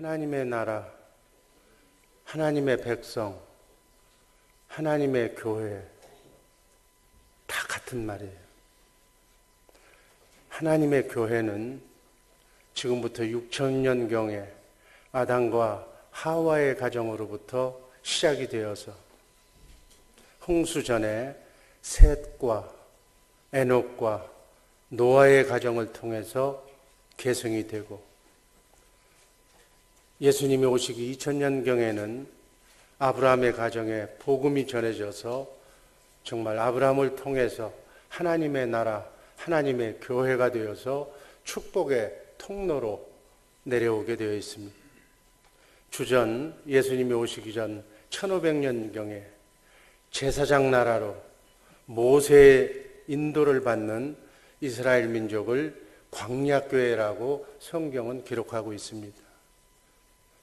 하나님의 나라, 하나님의 백성, 하나님의 교회 다 같은 말이에요. 하나님의 교회는 지금부터 6천년경에 아담과 하와의 가정으로부터 시작이 되어서 홍수 전에 셋과 에녹과 노아의 가정을 통해서 계승이 되고, 예수님이 오시기 2000년경에는 아브라함의 가정에 복음이 전해져서 정말 아브라함을 통해서 하나님의 나라, 하나님의 교회가 되어서 축복의 통로로 내려오게 되어 있습니다. 주전 예수님이 오시기 전 1500년경에 제사장 나라로 모세의 인도를 받는 이스라엘 민족을 광야교회라고 성경은 기록하고 있습니다.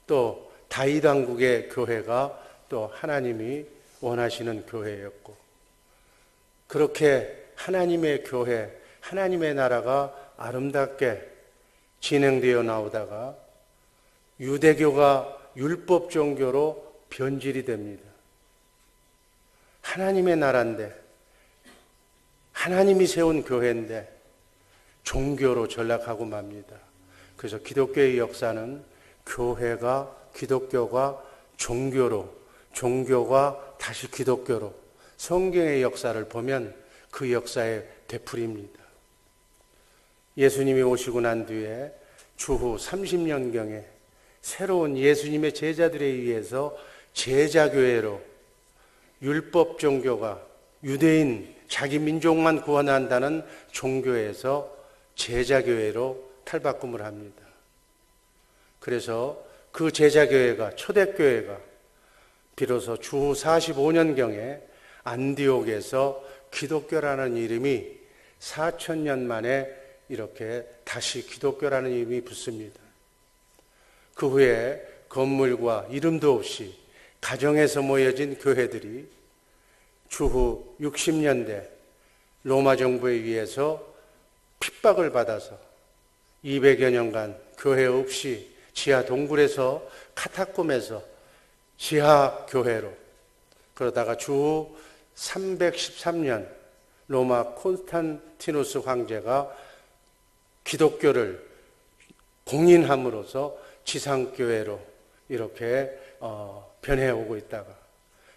또 다윗 왕국의 교회가 또 하나님이 원하시는 교회였고, 그렇게 하나님의 교회, 하나님의 나라가 아름답게 진행되어 나오다가 유대교가 율법 종교로 변질이 됩니다. 하나님의 나라인데, 하나님이 세운 교회인데 종교로 전락하고 맙니다. 그래서 기독교의 역사는 교회가, 기독교가 종교로, 종교가 다시 기독교로, 성경의 역사를 보면 그 역사의 되풀이입니다. 예수님이 오시고 난 뒤에 주후 30년경에 새로운 예수님의 제자들에 의해서 제자교회로, 율법 종교가 유대인 자기 민족만 구원한다는 종교에서 제자교회로 탈바꿈을 합니다. 그래서 그 제자교회가, 초대교회가 비로소 주후 45년경에 안디옥에서 기독교라는 이름이 4000년 만에 이렇게 다시 기독교라는 이름이 붙습니다. 그 후에 건물과 이름도 없이 가정에서 모여진 교회들이 주후 60년대 로마 정부에 의해서 핍박을 받아서 200여 년간 교회 없이 지하 동굴에서, 카타콤에서 지하 교회로, 그러다가 주후 313년 로마 콘스탄티누스 황제가 기독교를 공인함으로써 지상교회로 이렇게 변해오고 있다가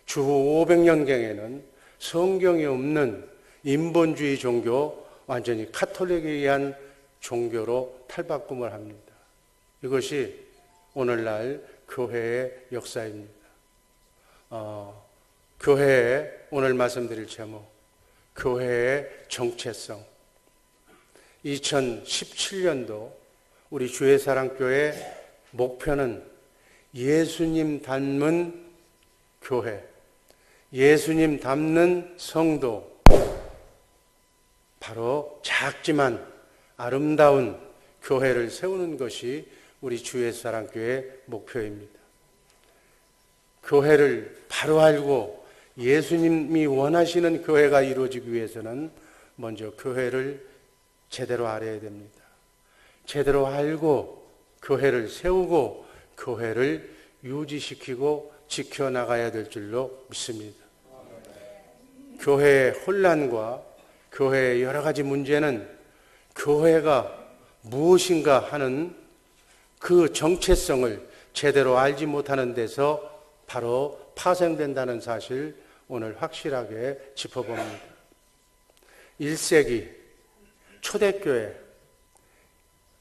주후 500년경에는 성경이 없는 인본주의 종교, 완전히 카톨릭에 의한 종교로 탈바꿈을 합니다. 이것이 오늘날 교회의 역사입니다. 교회의 오늘 말씀드릴 제목, 교회의 정체성. 2017년도 우리 주의사랑교회 목표는 예수님 닮은 교회, 예수님 닮는 성도, 바로 작지만 아름다운 교회를 세우는 것이 우리 주의사랑교회의 목표입니다. 교회를 바로 알고 예수님이 원하시는 교회가 이루어지기 위해서는 먼저 교회를 제대로 알아야 됩니다. 제대로 알고 교회를 세우고 교회를 유지시키고 지켜나가야 될 줄로 믿습니다. 교회의 혼란과 교회의 여러 가지 문제는 교회가 무엇인가 하는 그 정체성을 제대로 알지 못하는 데서 바로 파생된다는 사실 오늘 확실하게 짚어봅니다. 1세기 초대교회,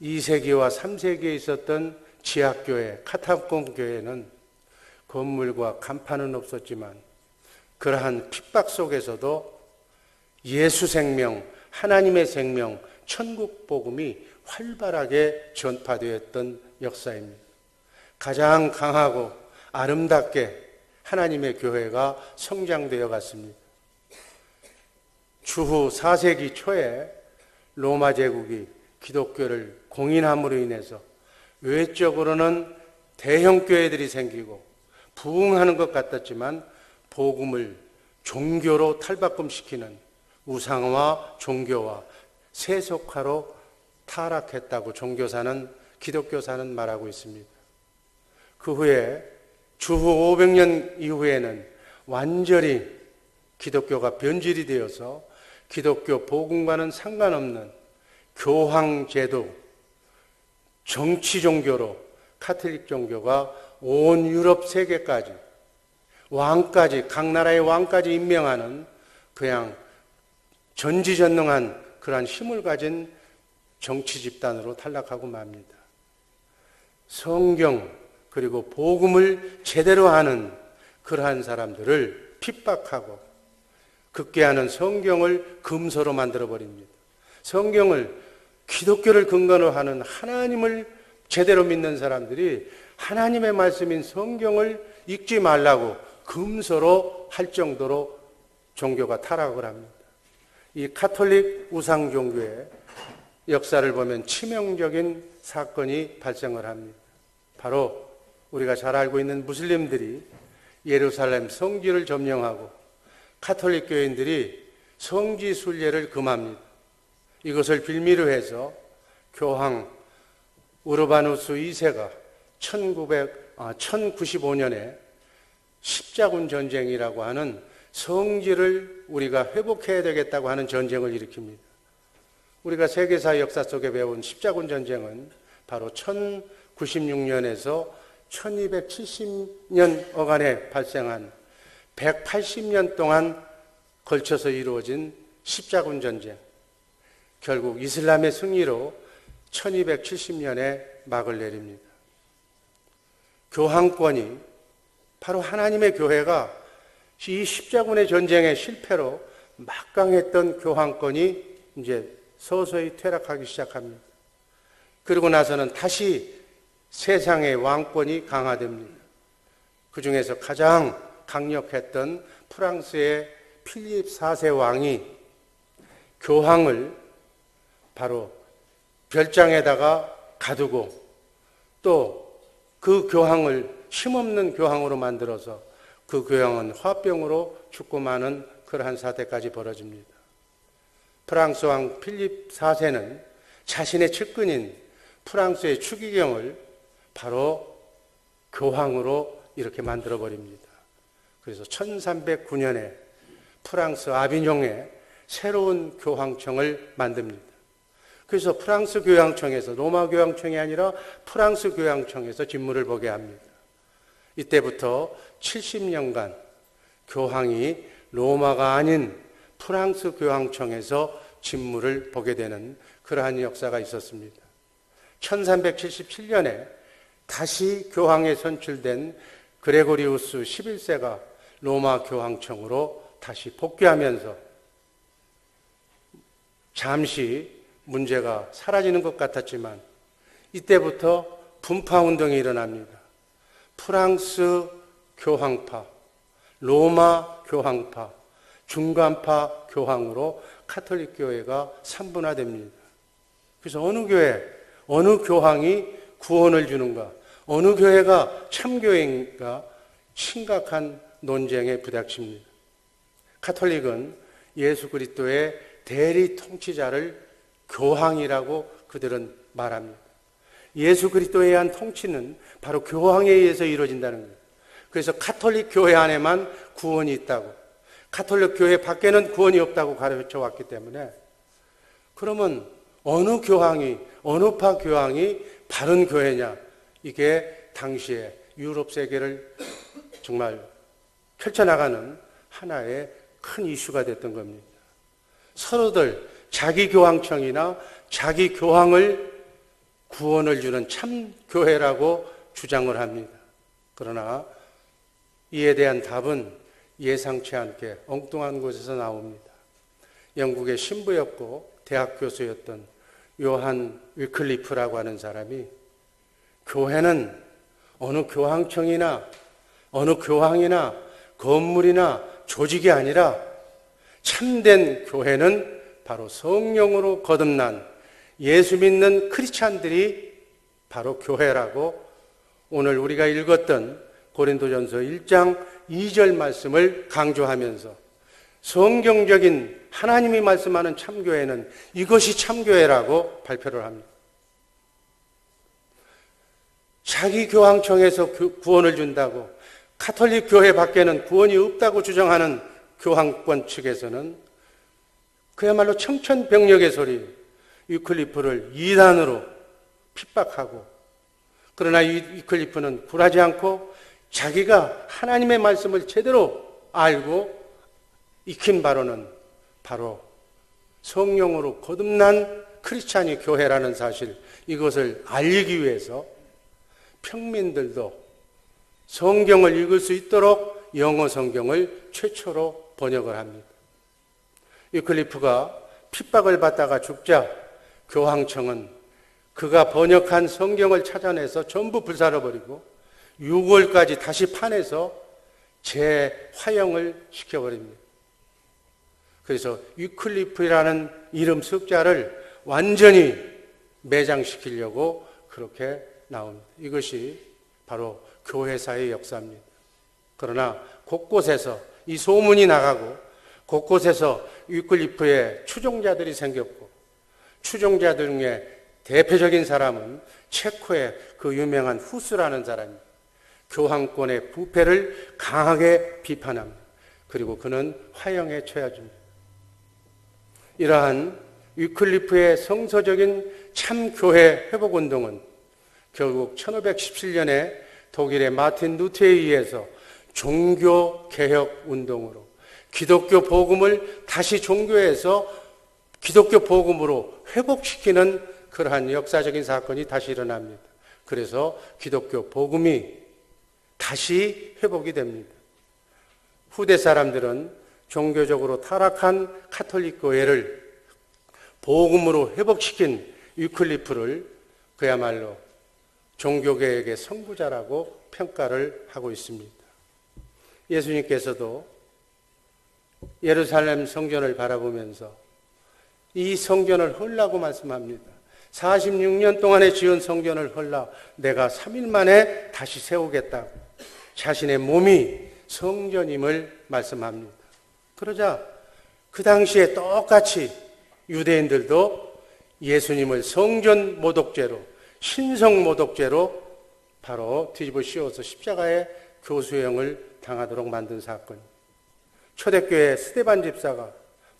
2세기와 3세기에 있었던 지하교회, 카타콤 교회는 건물과 간판은 없었지만 그러한 핍박 속에서도 예수 생명, 하나님의 생명, 천국 복음이 활발하게 전파되었던 역사입니다. 가장 강하고 아름답게 하나님의 교회가 성장되어 갔습니다. 주후 4세기 초에 로마 제국이 기독교를 공인함으로 인해서 외적으로는 대형 교회들이 생기고 부흥하는 것 같았지만 복음을 종교로 탈바꿈시키는 우상화 종교와 세속화로 타락했다고 종교사는, 기독교사는 말하고 있습니다. 그 후에 주후 500년 이후에는 완전히 기독교가 변질이 되어서 기독교 복음과는 상관없는 교황제도, 정치 종교로 카톨릭 종교가 온 유럽 세계까지 왕까지, 각 나라의 왕까지 임명하는 그냥 전지전능한 그러한 힘을 가진 정치 집단으로 탈락하고 맙니다. 성경 그리고 복음을 제대로 하는 그러한 사람들을 핍박하고 극괴하는 성경을 금서로 만들어버립니다. 성경을 기독교를 근거로 하는 하나님을 제대로 믿는 사람들이 하나님의 말씀인 성경을 읽지 말라고 금서로 할 정도로 종교가 타락을 합니다. 이 카톨릭 우상 종교의 역사를 보면 치명적인 사건이 발생을 합니다. 바로 우리가 잘 알고 있는 무슬림들이 예루살렘 성지를 점령하고 카톨릭 교인들이 성지 순례를 금합니다. 이것을 빌미로 해서 교황 우르바누스 2세가 1095년에 십자군 전쟁이라고 하는 성지를 우리가 회복해야 되겠다고 하는 전쟁을 일으킵니다. 우리가 세계사 역사 속에 배운 십자군 전쟁은 바로 1096년에서 1270년 어간에 발생한 180년 동안 걸쳐서 이루어진 십자군 전쟁. 결국 이슬람의 승리로 1270년에 막을 내립니다. 교황권이 바로 하나님의 교회가 이 십자군의 전쟁의 실패로 막강했던 교황권이 이제 서서히 퇴락하기 시작합니다. 그러고 나서는 다시 세상의 왕권이 강화됩니다. 그 중에서 가장 강력했던 프랑스의 필립 4세 왕이 교황을 바로 별장에다가 가두고 또 그 교황을 힘없는 교황으로 만들어서 그 교황은 화병으로 죽고 마는 그러한 사태까지 벌어집니다. 프랑스 왕 필립 4세는 자신의 측근인 프랑스의 추기경을 바로 교황으로 이렇게 만들어버립니다. 그래서 1309년에 프랑스 아비뇽에 새로운 교황청을 만듭니다. 그래서 프랑스 교황청에서 로마 교황청이 아니라 프랑스 교황청에서 직무를 보게 합니다. 이때부터 70년간 교황이 로마가 아닌 프랑스 교황청에서 직무를 보게 되는 그러한 역사가 있었습니다. 1377년에 다시 교황에 선출된 그레고리우스 11세가 로마 교황청으로 다시 복귀하면서 잠시 문제가 사라지는 것 같았지만 이때부터 분파운동이 일어납니다. 프랑스 교황파, 로마 교황파, 중간파 교황으로 카톨릭 교회가 삼분화됩니다. 그래서 어느 교회, 어느 교황이 구원을 주는가, 어느 교회가 참교회인가 심각한 논쟁에 부닥칩니다. 카톨릭은 예수 그리스도의 대리 통치자를 교황이라고 그들은 말합니다. 예수 그리스도에 의한 통치는 바로 교황에 의해서 이루어진다는 거예요. 그래서 카톨릭 교회 안에만 구원이 있다고, 카톨릭 교회 밖에는 구원이 없다고 가르쳐 왔기 때문에, 그러면 어느 교황이, 어느 파 교황이 바른 교회냐, 이게 당시에 유럽 세계를 정말 펼쳐나가는 하나의 큰 이슈가 됐던 겁니다. 서로들 자기 교황청이나 자기 교황을 구원을 주는 참 교회라고 주장을 합니다. 그러나 이에 대한 답은 예상치 않게 엉뚱한 곳에서 나옵니다. 영국의 신부였고 대학 교수였던 요한 위클리프라고 하는 사람이 교회는 어느 교황청이나 어느 교황이나 건물이나 조직이 아니라 참된 교회는 바로 성령으로 거듭난 예수 믿는 크리스찬들이 바로 교회라고 오늘 우리가 읽었던 고린도전서 1장 2절 말씀을 강조하면서 성경적인 하나님이 말씀하는 참교회는 이것이 참교회라고 발표를 합니다. 자기 교황청에서 구원을 준다고, 가톨릭 교회 밖에는 구원이 없다고 주장하는 교황권 측에서는 그야말로 청천벽력의 소리, 위클리프를 이단으로 핍박하고, 그러나 위클리프는 굴하지 않고 자기가 하나님의 말씀을 제대로 알고 익힌 바로는 바로 성령으로 거듭난 크리스찬이 교회라는 사실, 이것을 알리기 위해서 평민들도 성경을 읽을 수 있도록 영어 성경을 최초로 번역을 합니다. 위클리프가 핍박을 받다가 죽자 교황청은 그가 번역한 성경을 찾아내서 전부 불살라버리고 6월까지 다시 판에서 재화영을 시켜버립니다. 그래서 위클리프라는 이름 석자를 완전히 매장시키려고 그렇게 나옵니다. 이것이 바로 교회사의 역사입니다. 그러나 곳곳에서 이 소문이 나가고 곳곳에서 위클리프의 추종자들이 생겼고, 추종자들 중에 대표적인 사람은 체코의 그 유명한 후스라는 사람입니다. 교황권의 부패를 강하게 비판합니다. 그리고 그는 화형에 처해집니다. 이러한 위클리프의 성서적인 참교회 회복운동은 결국 1517년에 독일의 마틴 루터에 의해서 종교개혁운동으로 기독교 복음을 다시 종교에서 기독교 복음으로 회복시키는 그러한 역사적인 사건이 다시 일어납니다. 그래서 기독교 복음이 다시 회복이 됩니다. 후대 사람들은 종교적으로 타락한 가톨릭 교회를 복음으로 회복시킨 위클리프를 그야말로 종교개혁의 선구자라고 평가를 하고 있습니다. 예수님께서도 예루살렘 성전을 바라보면서 이 성전을 헐라고 말씀합니다. 46년 동안에 지은 성전을 헐라 내가 3일 만에 다시 세우겠다고 자신의 몸이 성전임을 말씀합니다. 그러자 그 당시에 똑같이 유대인들도 예수님을 성전 모독죄로, 신성 모독죄로 바로 뒤집어 씌워서 십자가에 교수형을 당하도록 만든 사건. 초대교회 스데반 집사가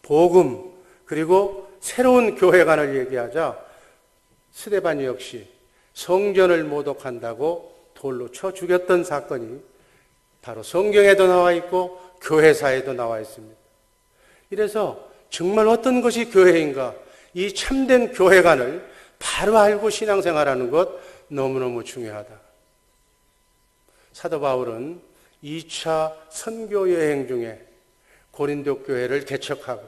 복음 그리고 새로운 교회관을 얘기하자 스데반 역시 성전을 모독한다고 돌로 쳐 죽였던 사건이 바로 성경에도 나와 있고 교회사에도 나와 있습니다. 이래서 정말 어떤 것이 교회인가, 이 참된 교회관을 바로 알고 신앙생활하는 것 너무너무 중요하다. 사도 바울은 2차 선교 여행 중에 고린도 교회를 개척하고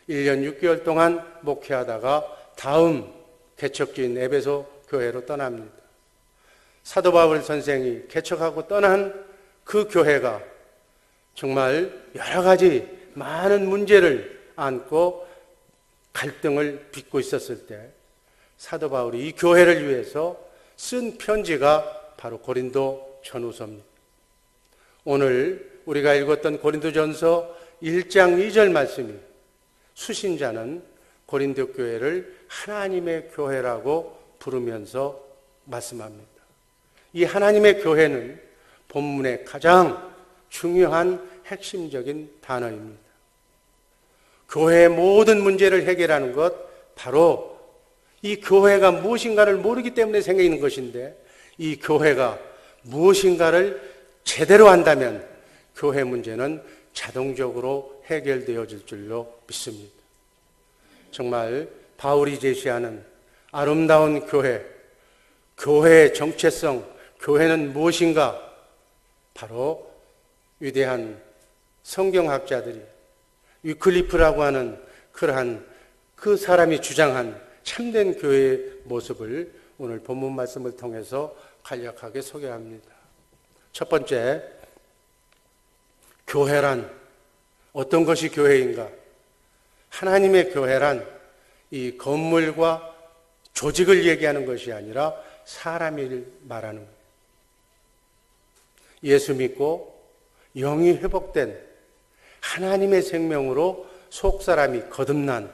1년 6개월 동안 목회하다가 다음 개척지인 에베소 교회로 떠납니다. 사도 바울 선생이 개척하고 떠난 그 교회가 정말 여러 가지 많은 문제를 안고 갈등을 빚고 있었을 때 사도 바울이 이 교회를 위해서 쓴 편지가 바로 고린도 전후서입니다. 오늘 우리가 읽었던 고린도전서 1장 2절 말씀이 수신자는 고린도 교회를 하나님의 교회라고 부르면서 말씀합니다. 이 하나님의 교회는 본문의 가장 중요한 핵심적인 단어입니다. 교회의 모든 문제를 해결하는 것, 바로 이 교회가 무엇인가를 모르기 때문에 생기는 것인데, 이 교회가 무엇인가를 제대로 한다면 교회 문제는 자동적으로 해결되어질 줄로 믿습니다. 정말 바울이 제시하는 아름다운 교회, 교회의 정체성, 교회는 무엇인가? 바로 위대한 성경학자들이 위클리프라고 하는 그러한 그 사람이 주장한 참된 교회의 모습을 오늘 본문 말씀을 통해서 간략하게 소개합니다. 첫 번째, 교회란 어떤 것이 교회인가? 하나님의 교회란 이 건물과 조직을 얘기하는 것이 아니라 사람을 말하는 거예요. 예수 믿고 영이 회복된 하나님의 생명으로 속사람이 거듭난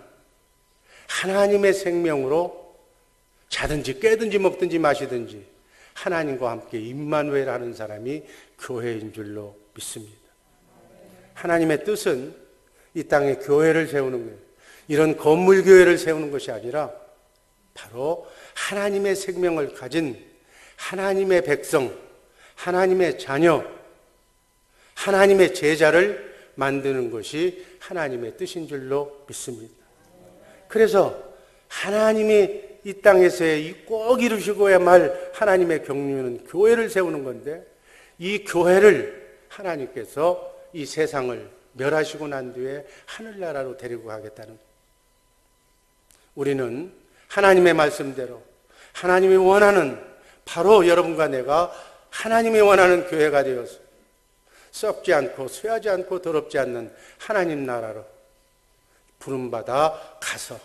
하나님의 생명으로 자든지 깨든지 먹든지 마시든지 하나님과 함께 임마누엘 하는 사람이 교회인 줄로 믿습니다. 하나님의 뜻은 이 땅에 교회를 세우는 거예요. 이런 건물 교회를 세우는 것이 아니라 바로 하나님의 생명을 가진 하나님의 백성, 하나님의 자녀, 하나님의 제자를 만드는 것이 하나님의 뜻인 줄로 믿습니다. 그래서 하나님이 이 땅에서의 꼭 이루시고야 말 하나님의 경륜은 교회를 세우는 건데, 이 교회를 하나님께서 이 세상을 멸하시고 난 뒤에 하늘나라로 데리고 가겠다는 거예요. 우리는 하나님의 말씀대로 하나님이 원하는, 바로 여러분과 내가 하나님이 원하는 교회가 되어서 썩지 않고 쇠하지 않고 더럽지 않는 하나님 나라로 부름받아 가서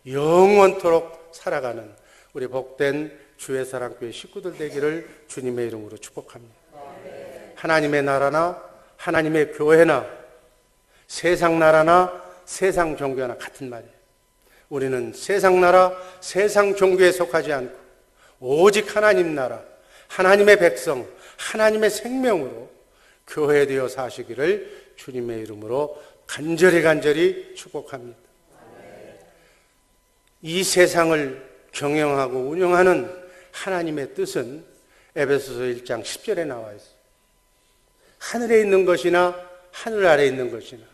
영원토록 살아가는 우리 복된 주의 사랑교회 식구들 되기를 주님의 이름으로 축복합니다. 하나님의 나라나 하나님의 교회나 세상 나라나 세상 종교나 같은 말이에요. 우리는 세상 나라, 세상 종교에 속하지 않고 오직 하나님 나라, 하나님의 백성, 하나님의 생명으로 교회되어 사시기를 주님의 이름으로 간절히 축복합니다. 이 세상을 경영하고 운영하는 하나님의 뜻은 에베소서 1장 10절에 나와 있어요. 하늘에 있는 것이나 하늘 아래에 있는 것이나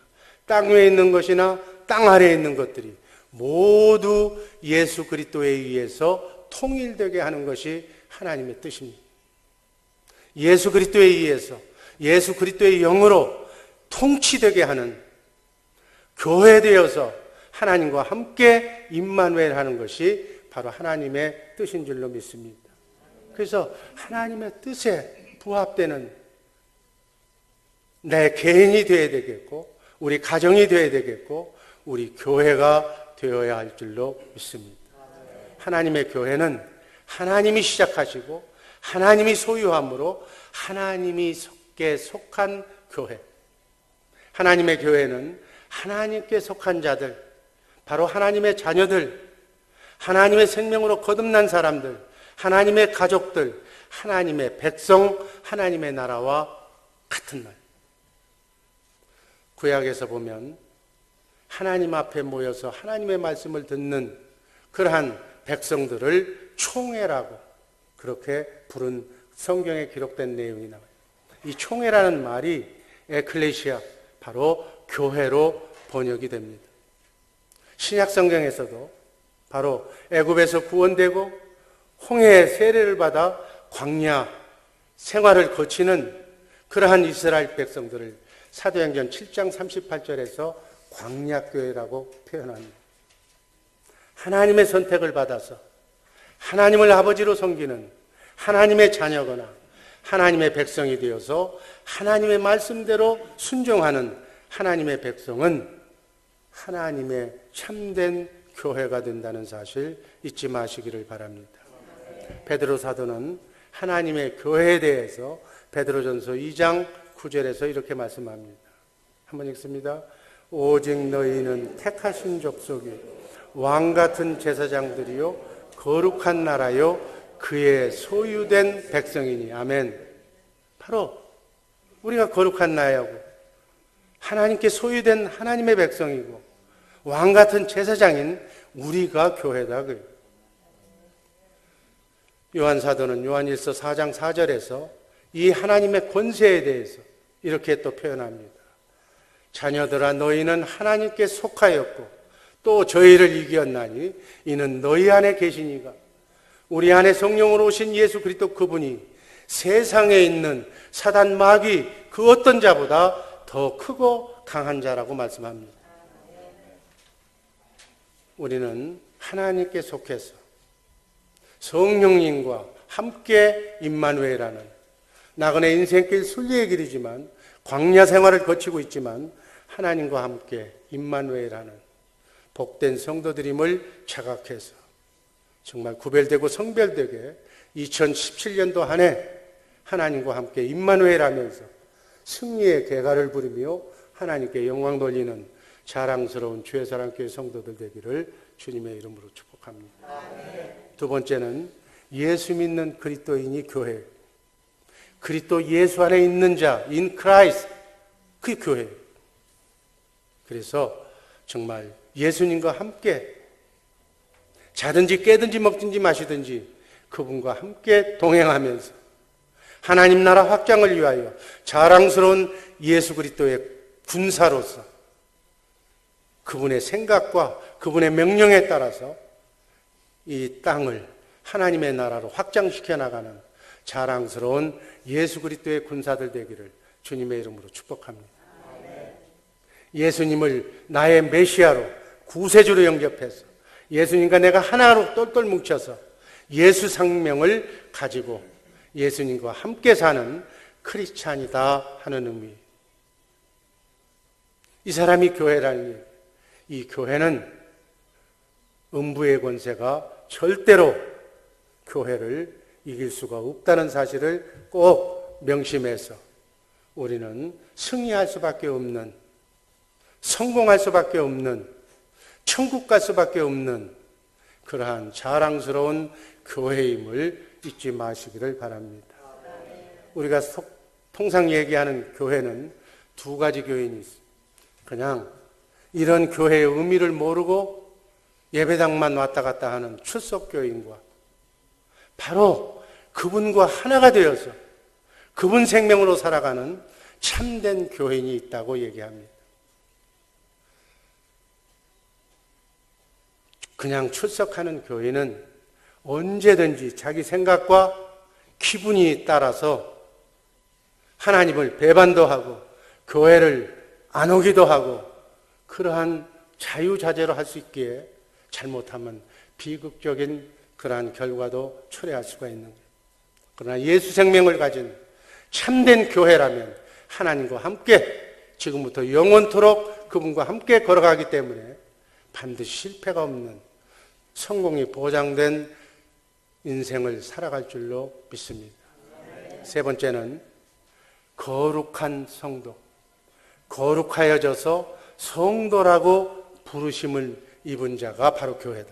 땅 위에 있는 것이나 땅 아래에 있는 것들이 모두 예수 그리스도에 의해서 통일되게 하는 것이 하나님의 뜻입니다. 예수 그리스도에 의해서 예수 그리스도의 영으로 통치되게 하는 교회 되어서 하나님과 함께 임마누엘 하는 것이 바로 하나님의 뜻인 줄로 믿습니다. 그래서 하나님의 뜻에 부합되는 내 개인이 되어야 되겠고, 우리 가정이 되어야 되겠고, 우리 교회가 되어야 할 줄로 믿습니다. 하나님의 교회는 하나님이 시작하시고 하나님이 소유함으로 하나님께 속한 교회. 하나님의 교회는 하나님께 속한 자들, 바로 하나님의 자녀들, 하나님의 생명으로 거듭난 사람들, 하나님의 가족들, 하나님의 백성, 하나님의 나라와 같은 말. 구약에서 보면 하나님 앞에 모여서 하나님의 말씀을 듣는 그러한 백성들을 총회라고 그렇게 부른 성경에 기록된 내용이 나와요. 이 총회라는 말이 에클레시아, 바로 교회로 번역이 됩니다. 신약 성경에서도 바로 애굽에서 구원되고 홍해의 세례를 받아 광야 생활을 거치는 그러한 이스라엘 백성들을 사도행전 7장 38절에서 광야교회라고 표현합니다. 하나님의 선택을 받아서 하나님을 아버지로 섬기는 하나님의 자녀거나 하나님의 백성이 되어서 하나님의 말씀대로 순종하는 하나님의 백성은 하나님의 참된 교회가 된다는 사실 잊지 마시기를 바랍니다. 베드로 사도는 하나님의 교회에 대해서 베드로전서 2장 9절에서 이렇게 말씀합니다. 한번 읽습니다. 오직 너희는 택하신 족속이 왕같은 제사장들이요 거룩한 나라요 그의 소유된 백성이니. 아멘. 바로 우리가 거룩한 나라고 하나님께 소유된 하나님의 백성이고 왕같은 제사장인 우리가 교회다. 요한사도는 요한일서 4장 4절에서 이 하나님의 권세에 대해서 이렇게 또 표현합니다. 자녀들아 너희는 하나님께 속하였고 또 저희를 이겼나니 이는 너희 안에 계시니가. 우리 안에 성령으로 오신 예수 그리스도 그분이 세상에 있는 사단 마귀 그 어떤 자보다 더 크고 강한 자라고 말씀합니다. 우리는 하나님께 속해서 성령님과 함께 임마누엘하는 나그네 인생길 순리의 길이지만 광야 생활을 거치고 있지만 하나님과 함께 임마누엘하는 복된 성도들임을 자각해서 정말 구별되고 성별되게 2017년도 한 해 하나님과 함께 임마누엘하면서 승리의 개가를 부리며 하나님께 영광 돌리는 자랑스러운 주의 사랑교회 성도들 되기를 주님의 이름으로 축복합니다. 두 번째는 예수 믿는 그리스도인이 교회예요. 그리스도 예수 안에 있는 자, in Christ, 그게 교회예요. 그래서 정말 예수님과 함께 자든지 깨든지 먹든지 마시든지 그분과 함께 동행하면서 하나님 나라 확장을 위하여 자랑스러운 예수 그리스도의 군사로서 그분의 생각과 그분의 명령에 따라서 이 땅을 하나님의 나라로 확장시켜 나가는 자랑스러운 예수 그리스도의 군사들 되기를 주님의 이름으로 축복합니다. 예수님을 나의 메시아로 구세주로 영접해서 예수님과 내가 하나로 똘똘 뭉쳐서 예수 생명을 가지고 예수님과 함께 사는 크리스찬이다 하는 의미. 이 사람이 교회라는 일. 이 교회는 음부의 권세가 절대로 교회를 이길 수가 없다는 사실을 꼭 명심해서 우리는 승리할 수밖에 없는, 성공할 수밖에 없는, 천국 갈 수밖에 없는 그러한 자랑스러운 교회임을 잊지 마시기를 바랍니다. 우리가 통상 얘기하는 교회는 두 가지 교인이 있어요. 그냥 이런 교회의 의미를 모르고 예배당만 왔다 갔다 하는 출석교인과 바로 그분과 하나가 되어서 그분 생명으로 살아가는 참된 교인이 있다고 얘기합니다. 그냥 출석하는 교인은 언제든지 자기 생각과 기분이 따라서 하나님을 배반도 하고 교회를 안 오기도 하고 그러한 자유자재로 할 수 있기에 잘못하면 비극적인 그러한 결과도 초래할 수가 있는 거예요. 그러나 예수 생명을 가진 참된 교회라면 하나님과 함께 지금부터 영원토록 그분과 함께 걸어가기 때문에 반드시 실패가 없는 성공이 보장된 인생을 살아갈 줄로 믿습니다. 세 번째는 거룩한 성도, 거룩하여져서 성도라고 부르심을 입은 자가 바로 교회다.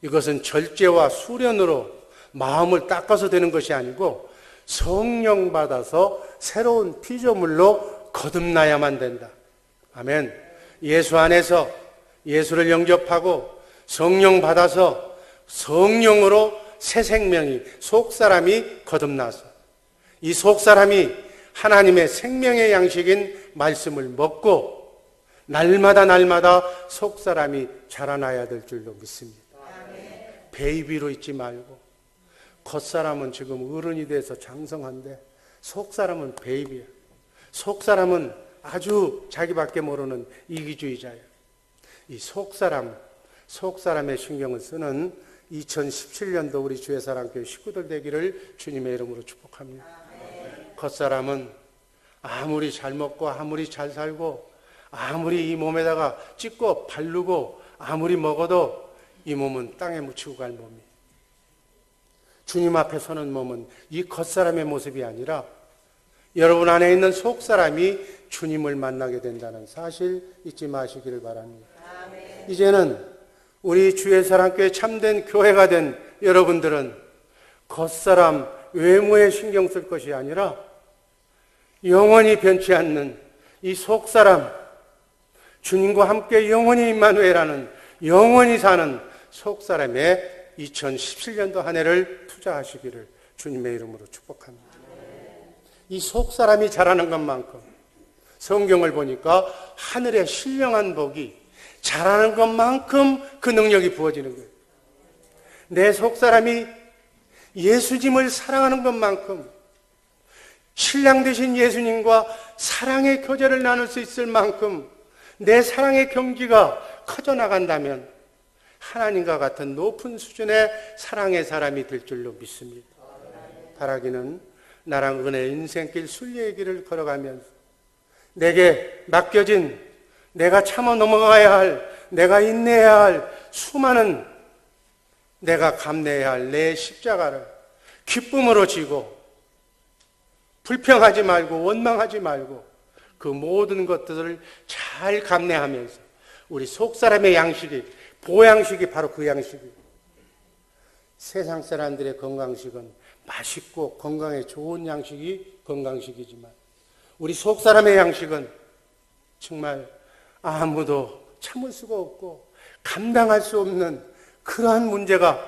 이것은 절제와 수련으로 마음을 닦아서 되는 것이 아니고 성령 받아서 새로운 피조물로 거듭나야만 된다. 아멘. 예수 안에서 예수를 영접하고 성령 받아서 성령으로 새 생명이, 속사람이 거듭나서 이 속사람이 하나님의 생명의 양식인 말씀을 먹고 날마다 속사람이 자라나야 될 줄로 믿습니다. 베이비로 있지 말고, 겉사람은 지금 어른이 돼서 장성한데 속사람은 베이비야. 속사람은 아주 자기밖에 모르는 이기주의자야. 이 속사람의 신경을 쓰는 2017년도 우리 주의사랑교회 식구들 되기를 주님의 이름으로 축복합니다. 겉사람은 아무리 잘 먹고 아무리 잘 살고 아무리 이 몸에다가 찍고 바르고 아무리 먹어도 이 몸은 땅에 묻히고 갈 몸이. 주님 앞에 서는 몸은 이 겉사람의 모습이 아니라 여러분 안에 있는 속사람이 주님을 만나게 된다는 사실 잊지 마시기를 바랍니다. 이제는 우리 주의 사랑교회 참된 교회가 된 여러분들은 겉사람 외모에 신경 쓸 것이 아니라 영원히 변치 않는 이 속사람, 주님과 함께 영원히 임마누엘하는 영원히 사는 속사람의 2017년도 한 해를 투자하시기를 주님의 이름으로 축복합니다. 이 속사람이 자라는 것만큼 성경을 보니까 하늘의 신령한 복이 자라는 것만큼 그 능력이 부어지는 거예요. 내 속사람이 예수님을 사랑하는 것만큼 신랑 되신 예수님과 사랑의 교제를 나눌 수 있을 만큼 내 사랑의 경지가 커져 나간다면 하나님과 같은 높은 수준의 사랑의 사람이 될 줄로 믿습니다. 바라기는 나랑 은혜의 인생길 순례의 길을 걸어가면서 내게 맡겨진, 내가 참아 넘어가야 할, 내가 인내해야 할 수많은, 내가 감내해야 할 내 십자가를 기쁨으로 지고 불평하지 말고 원망하지 말고 그 모든 것들을 잘 감내하면서 우리 속사람의 양식이, 보양식이 바로 그 양식이에요. 세상 사람들의 건강식은 맛있고 건강에 좋은 양식이 건강식이지만 우리 속 사람의 양식은 정말 아무도 참을 수가 없고 감당할 수 없는 그러한 문제가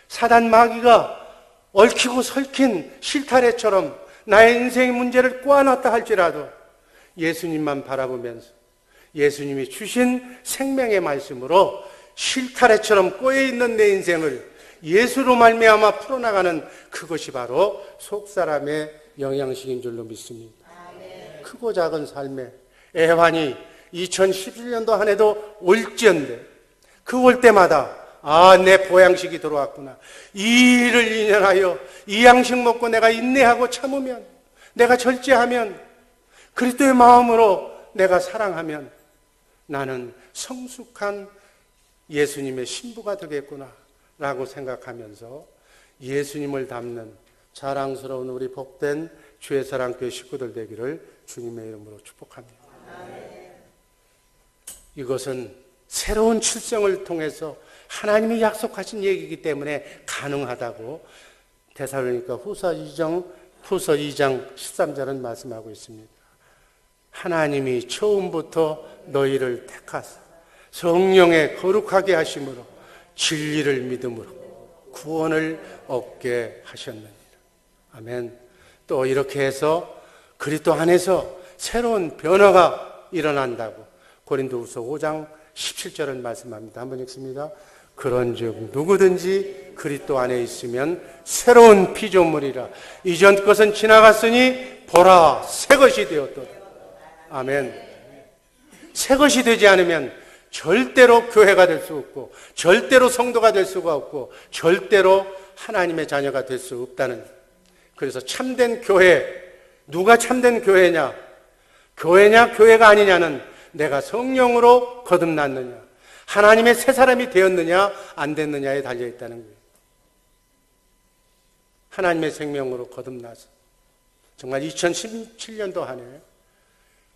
사단 마귀가 얽히고 설킨 실타래처럼 나의 인생의 문제를 꼬아놨다 할지라도 예수님만 바라보면서 예수님이 주신 생명의 말씀으로 실타래처럼 꼬여있는 내 인생을 예수로 말미암아 풀어나가는 그것이 바로 속사람의 영양식인 줄로 믿습니다. 크고 작은 삶의 애환이 2011년도 한 해도 올지언데 그 올 때마다 내 보양식이 들어왔구나. 이 일을 인연하여 이 양식 먹고 내가 인내하고 참으면, 내가 절제하면, 그리스도의 마음으로 내가 사랑하면 나는 성숙한 예수님의 신부가 되겠구나 라고 생각하면서 예수님을 닮는 자랑스러운 우리 복된 주의 사랑교회 식구들 되기를 주님의 이름으로 축복합니다. 이것은 새로운 출생을 통해서 하나님이 약속하신 얘기이기 때문에 가능하다고 데살로니가 후서 2장 13절은 말씀하고 있습니다. 하나님이 처음부터 너희를 택하사 성령의 거룩하게 하심으로 진리를 믿음으로 구원을 얻게 하셨느니라. 아멘. 또 이렇게 해서 그리스도 안에서 새로운 변화가 일어난다고 고린도후서 5장 17절은 말씀합니다. 한번 읽습니다. 그런즉 누구든지 그리스도 안에 있으면 새로운 피조물이라. 이전 것은 지나갔으니 보라 새 것이 되었도다. 아멘. 새 것이 되지 않으면 절대로 교회가 될 수 없고 절대로 성도가 될 수가 없고 절대로 하나님의 자녀가 될 수 없다는. 그래서 참된 교회, 누가 참된 교회냐? 교회냐 교회가 아니냐는 내가 성령으로 거듭났느냐, 하나님의 새 사람이 되었느냐 안 됐느냐에 달려있다는 거예요. 하나님의 생명으로 거듭나서 정말 2017년도 한 해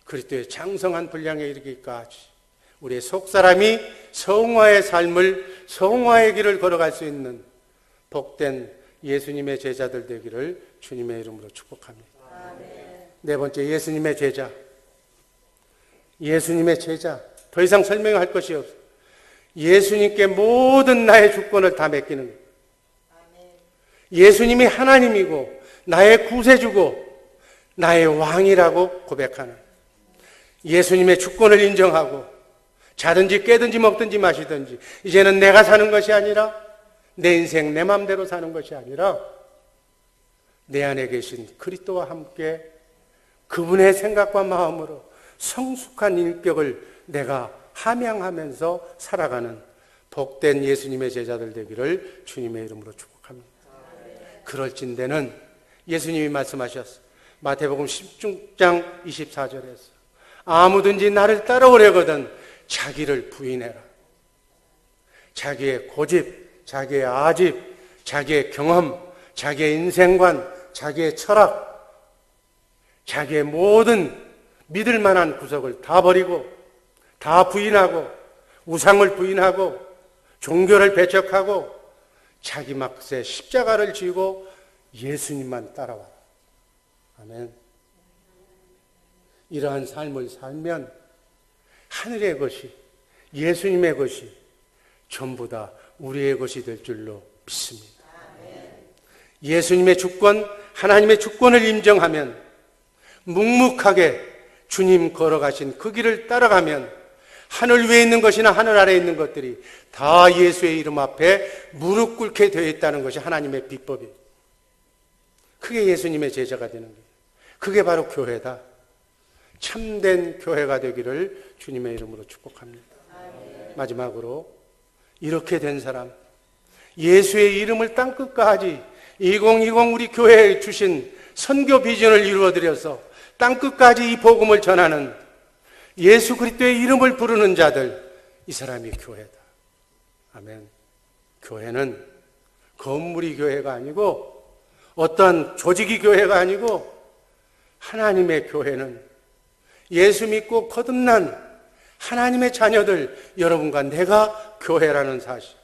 그리스도의 장성한 분량에 이르기까지 우리의 속사람이 성화의 삶을, 성화의 길을 걸어갈 수 있는 복된 예수님의 제자들 되기를 주님의 이름으로 축복합니다. 네 번째, 예수님의 제자. 예수님의 제자. 더 이상 설명할 것이 없어. 예수님께 모든 나의 주권을 다 맡기는 거예요. 예수님이 하나님이고 나의 구세주고 나의 왕이라고 고백하는, 예수님의 주권을 인정하고 자든지 깨든지 먹든지 마시든지 이제는 내가 사는 것이 아니라, 내 인생 내 마음대로 사는 것이 아니라 내 안에 계신 그리스도와 함께 그분의 생각과 마음으로 성숙한 인격을 내가 함양하면서 살아가는 복된 예수님의 제자들 되기를 주님의 이름으로 축복합니다. 그럴진대는 예수님이 말씀하셨어요. 마태복음 16장 24절에서 아무든지 나를 따라오려거든 자기를 부인해라. 자기의 고집, 자기의 아집, 자기의 경험, 자기의 인생관, 자기의 철학, 자기의 모든 믿을 만한 구석을 다 버리고 다 부인하고 우상을 부인하고 종교를 배척하고 자기 몫의 십자가를 지고 예수님만 따라와라. 아멘. 이러한 삶을 살면 하늘의 것이, 예수님의 것이 전부 다 우리의 것이 될 줄로 믿습니다. 예수님의 주권, 하나님의 주권을 인정하면, 묵묵하게 주님 걸어가신 그 길을 따라가면 하늘 위에 있는 것이나 하늘 아래에 있는 것들이 다 예수의 이름 앞에 무릎 꿇게 되어 있다는 것이 하나님의 비법이에요. 그게 예수님의 제자가 되는 거예요. 그게 바로 교회다. 참된 교회가 되기를 주님의 이름으로 축복합니다. 마지막으로 이렇게 된 사람, 예수의 이름을 땅끝까지 2020 우리 교회에 주신 선교 비전을 이루어드려서 땅끝까지 이 복음을 전하는, 예수 그리스도의 이름을 부르는 자들, 이 사람이 교회다. 아멘. 교회는 건물이 교회가 아니고 어떤 조직이 교회가 아니고 하나님의 교회는 예수 믿고 거듭난 하나님의 자녀들, 여러분과 내가 교회라는 사실,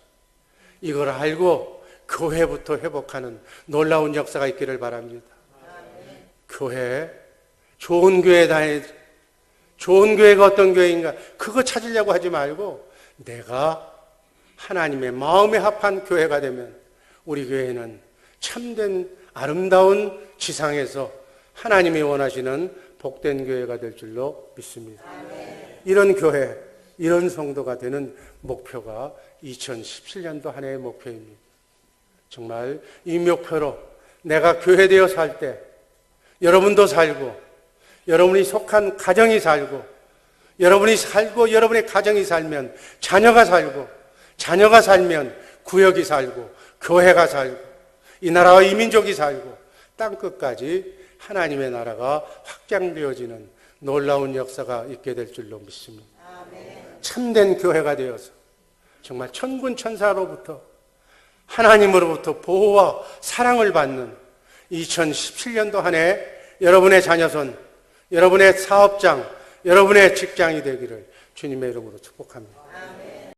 이걸 알고 교회부터 회복하는 놀라운 역사가 있기를 바랍니다. 교회, 좋은 교회 다녀야지. 좋은 교회가 어떤 교회인가 그거 찾으려고 하지 말고 내가 하나님의 마음에 합한 교회가 되면 우리 교회는 참된 아름다운 지상에서 하나님이 원하시는 복된 교회가 될 줄로 믿습니다. 이런 교회, 이런 성도가 되는 목표가 2017년도 한 해의 목표입니다. 정말 이 목표로 내가 교회되어 살 때 여러분도 살고 여러분이 속한 가정이 살고 여러분이 살고 여러분의 가정이 살면 자녀가 살고 자녀가 살면 구역이 살고 교회가 살고 이 나라와 이 민족이 살고 땅끝까지 하나님의 나라가 확장되어지는 놀라운 역사가 있게 될 줄로 믿습니다. 참된 교회가 되어서 정말 천군 천사로부터 하나님으로부터 보호와 사랑을 받는 2017년도 한 해 여러분의 자녀손, 여러분의 사업장, 여러분의 직장이 되기를 주님의 이름으로 축복합니다.